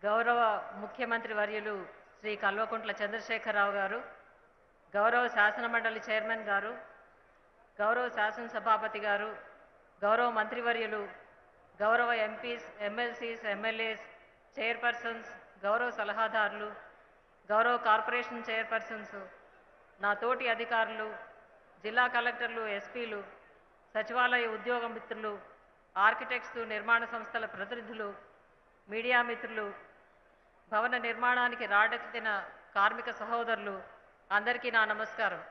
గౌరవ ముఖ్యమంత్రి వర్యులు శ్రీ కల్వకుంట్ల చంద్రశేఖరరావు గారు, గౌరవ శాసనమండలి చైర్మన్ గారు, గౌరవ శాసనసభాపతి గారు, గౌరవ మంత్రివర్యులు, గౌరవ ఎంపీస్, ఎమ్మెల్సీస్, ఎమ్మెల్యేస్, చైర్పర్సన్స్, గౌరవ సలహాదారులు, గౌరవ కార్పొరేషన్ చైర్పర్సన్స్, నా తోటి అధికారులు, జిల్లా కలెక్టర్లు, ఎస్పీలు, సచివాలయ ఉద్యోగ మిత్రులు, ఆర్కిటెక్ట్స్, నిర్మాణ సంస్థల ప్రతినిధులు, మీడియా మిత్రులు, భవన నిర్మాణానికి రాడెత్తిన కార్మిక సహోదరులు, అందరికీ నా నమస్కారం.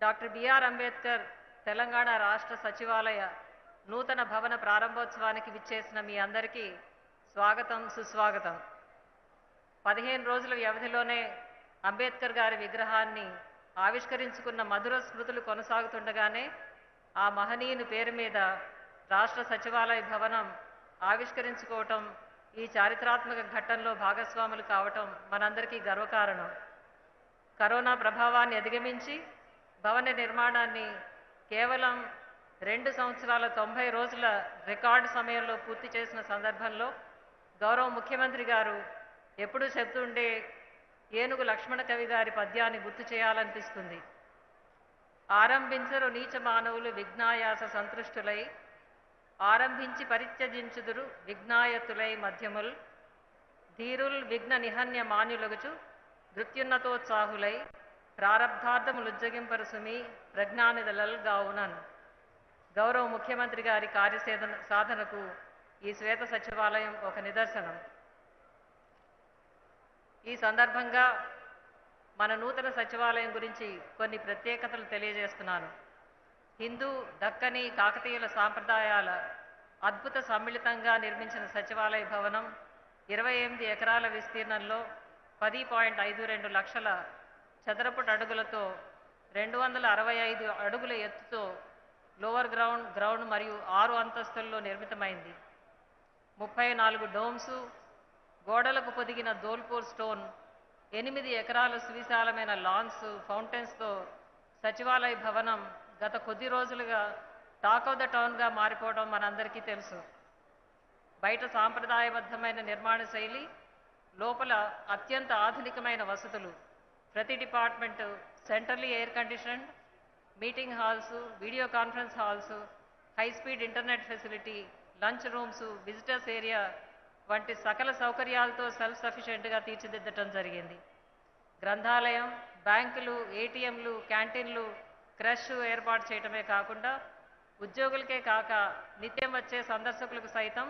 డాక్టర్ బిఆర్ అంబేద్కర్ తెలంగాణ రాష్ట్ర సచివాలయ నూతన భవన ప్రారంభోత్సవానికి విచ్చేసిన మీ అందరికీ స్వాగతం, సుస్వాగతం. 15 రోజుల వ్యవధిలోనే అంబేద్కర్ గారి విగ్రహాన్ని ఆవిష్కరించుకున్న మధుర స్మృతులు కొనసాగుతుండగానే ఆ మహనీయుని పేరు మీద రాష్ట్ర సచివాలయ భవనం ఆవిష్కరించుకోవటం, ఈ చారిత్రాత్మక ఘట్టంలో భాగస్వాములు కావటం మనందరికీ గర్వకారణం. కరోనా ప్రభావాన్ని అధిగమించి భవన నిర్మాణాన్ని కేవలం 2 సంవత్సరాల 90 రోజుల రికార్డు సమయంలో పూర్తి చేసిన సందర్భంలో గౌరవ ముఖ్యమంత్రి గారు ఎప్పుడూ చెప్తుండే ఏనుగు లక్ష్మణ కవి గారి పద్యాన్ని గుర్తు చేయాలనిపిస్తుంది. ఆరంభించరు నీచ మానవులు విఘ్నాయాస సంతృష్టులై, ఆరంభించి పరిత్యజించుదురు విఘ్నాయతులై మధ్యముల్, ధీరుల్ విఘ్న నిహన్య మాన్యులగుచు నృత్యున్నతోత్సాహులై, ప్రారబ్ధార్థములుజ్జగింపరు సుమి ప్రజ్ఞానిదలల్ గావునన్. గౌరవ ముఖ్యమంత్రి గారి సాధనకు ఈ శ్వేత సచివాలయం ఒక నిదర్శనం. ఈ సందర్భంగా మన నూతన సచివాలయం గురించి కొన్ని ప్రత్యేకతలు తెలియజేస్తున్నాను. హిందూ, దక్కని, కాకతీయుల సాంప్రదాయాల అద్భుత సమ్మిళితంగా నిర్మించిన సచివాలయ భవనం 28 ఎకరాల విస్తీర్ణంలో 10.52 లక్షల చదరపు అడుగులతో 265 అడుగుల ఎత్తుతో లోవర్ గ్రౌండ్, గ్రౌండ్ మరియు 6 అంతస్తుల్లో నిర్మితమైంది. 34 డోమ్సు, గోడలకు పొదిగిన దోల్పూర్ స్టోన్, 8 ఎకరాల సువిశాలమైన లాన్స్, ఫౌంటైన్స్తో సచివాలయ భవనం గత కొద్ది రోజులుగా టాక్ ఆఫ్ ద టౌన్గా మారిపోవడం మనందరికీ తెలుసు. బయట సాంప్రదాయబద్ధమైన నిర్మాణ శైలి, లోపల అత్యంత ఆధునికమైన వసతులు. ప్రతి department centrally air conditioned, meeting halls, video conference halls, high speed internet facility, lunch rooms, visitors area వంటి సకల సౌకర్యాలతో సెల్ఫ్ సఫిషియెంట్గా తీర్చిదిద్దటం జరిగింది. గ్రంథాలయం, బ్యాంకులు, ఏటీఎంలు, క్యాంటీన్లు, క్రష్ ఏర్పాటు చేయటమే కాకుండా ఉద్యోగులకే కాక నిత్యం వచ్చే సందర్శకులకు సైతం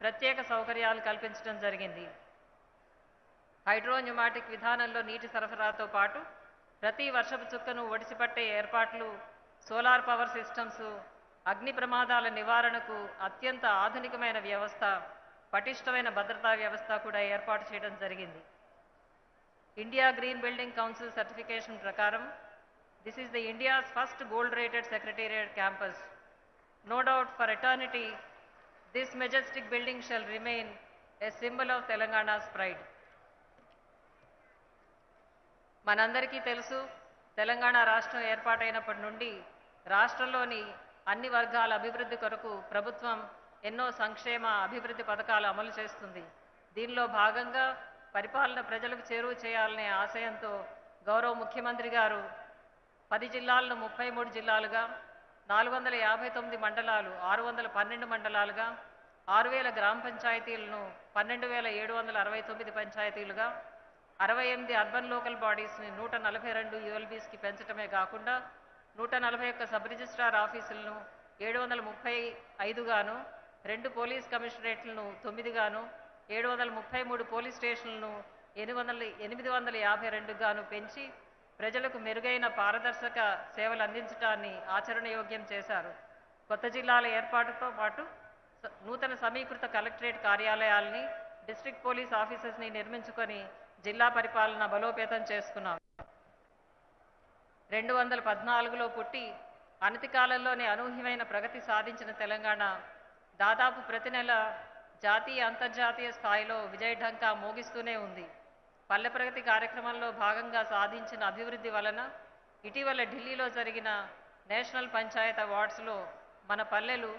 ప్రత్యేక సౌకర్యాలు కల్పించడం జరిగింది. హైడ్రోన్యూమాటిక్ విధానంలో నీటి సరఫరాతో పాటు ప్రతి వర్షపు చుక్కను ఒడిసిపట్టే ఏర్పాట్లు, సోలార్ పవర్ సిస్టమ్స్, అగ్ని ప్రమాదాల నివారణకు అత్యంత ఆధునికమైన వ్యవస్థ, పటిష్టమైన భద్రతా వ్యవస్థ కూడా ఏర్పాటు చేయడం జరిగింది. India green building council certification ప్రకారం this is the India's first gold rated secretariat campus. No doubt for eternity this majestic building shall remain a symbol of Telangana's pride. మనందరికీ తెలుసు, తెలంగాణ రాష్ట్రం ఏర్పాటైనప్పటి నుండి రాష్ట్రంలోని అన్ని వర్గాల అభివృద్ధి కొరకు ప్రభుత్వం ఎన్నో సంక్షేమ అభివృద్ధి పథకాలు అమలు చేస్తుంది. దీనిలో భాగంగా పరిపాలన ప్రజలకు చేరువ చేయాలనే ఆశయంతో గౌరవ ముఖ్యమంత్రి గారు 10 జిల్లాలను 33 జిల్లాలుగా, 459 మండలాలు 612 మండలాలుగా, 6000 గ్రామ పంచాయతీలను 12,769 పంచాయతీలుగా, 68 అర్బన్ లోకల్ బాడీస్ని 142 యూఎల్బీస్కి పెంచడమే కాకుండా 141 సబ్ రిజిస్ట్రార్ ఆఫీసులను 735 గాను, 2 పోలీస్ కమిషనరేట్లను 9 గాను, 733 పోలీస్ స్టేషన్లను 852 గాను పెంచి ప్రజలకు మెరుగైన పారదర్శక సేవలు అందించడాన్ని ఆచరణయోగ్యం చేశారు. కొత్త జిల్లాల ఏర్పాటుతో పాటు నూతన సమీకృత కలెక్టరేట్ కార్యాలయాల్ని, డిస్ట్రిక్ట్ పోలీస్ ఆఫీసెస్ని నిర్మించుకొని జిల్లా పరిపాలన బలోపేతం చేసుకున్నాం. 2014లో పుట్టి అనతి కాలంలోనే అనూహ్యమైన ప్రగతి సాధించిన తెలంగాణ దాదాపు ప్రతి నెల జాతీయ, అంతర్జాతీయ స్థాయిలో విజయఢంకా మోగిస్తూనే ఉంది. పల్లె ప్రగతి కార్యక్రమంలో భాగంగా సాధించిన అభివృద్ధి వలన ఇటీవల ఢిల్లీలో జరిగిన నేషనల్ పంచాయత్ అవార్డ్స్లో మన పల్లెలు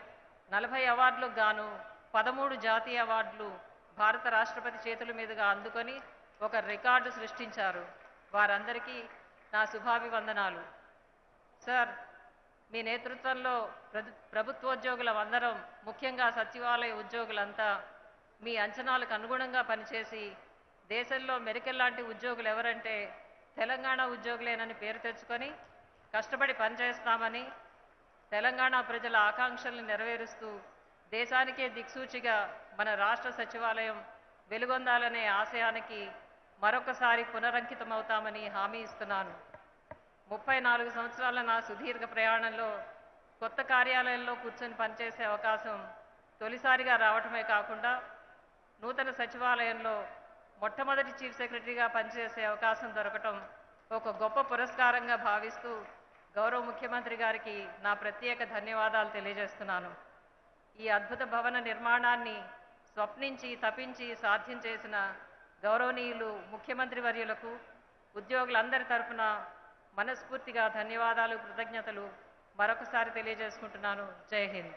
40 అవార్డులకు గాను 13 జాతీయ అవార్డులు భారత రాష్ట్రపతి చేతుల మీదుగా అందుకొని ఒక రికార్డు సృష్టించారు. వారందరికీ నా శుభాభివందనాలు. సార్, మీ నేతృత్వంలో ప్రభుత్వోద్యోగులం అందరం, ముఖ్యంగా సచివాలయ ఉద్యోగులంతా మీ అంచనాలకు అనుగుణంగా పనిచేసి దేశంలో మెరికల్ లాంటి ఉద్యోగులు ఎవరంటే తెలంగాణ ఉద్యోగులేనని పేరు తెచ్చుకొని కష్టపడి పనిచేస్తామని, తెలంగాణ ప్రజల ఆకాంక్షలను నెరవేరుస్తూ దేశానికే దిక్సూచిగా మన రాష్ట్ర సచివాలయం వెలుగొందాలనే ఆశయానికి మరొకసారి పునరంకితమవుతామని హామీ ఇస్తున్నాను. 34 సంవత్సరాల నా సుదీర్ఘ ప్రయాణంలో కొత్త కార్యాలయంలో కూర్చొని పనిచేసే అవకాశం తొలిసారిగా రావటమే కాకుండా నూతన సచివాలయంలో మొట్టమొదటి చీఫ్ సెక్రటరీగా పనిచేసే అవకాశం దొరకటం ఒక గొప్ప పురస్కారంగా భావిస్తూ గౌరవ ముఖ్యమంత్రి గారికి నా ప్రత్యేక ధన్యవాదాలు తెలియజేస్తున్నాను. ఈ అద్భుత భవన నిర్మాణాన్ని స్వప్నించి తపించి సాధ్యం చేసిన గౌరవనీయులు ముఖ్యమంత్రి వర్యులకు ఉద్యోగులందరి తరఫున మనస్ఫూర్తిగా ధన్యవాదాలు, కృతజ్ఞతలు మరొకసారి తెలియజేసుకుంటున్నాను. జై హింద్.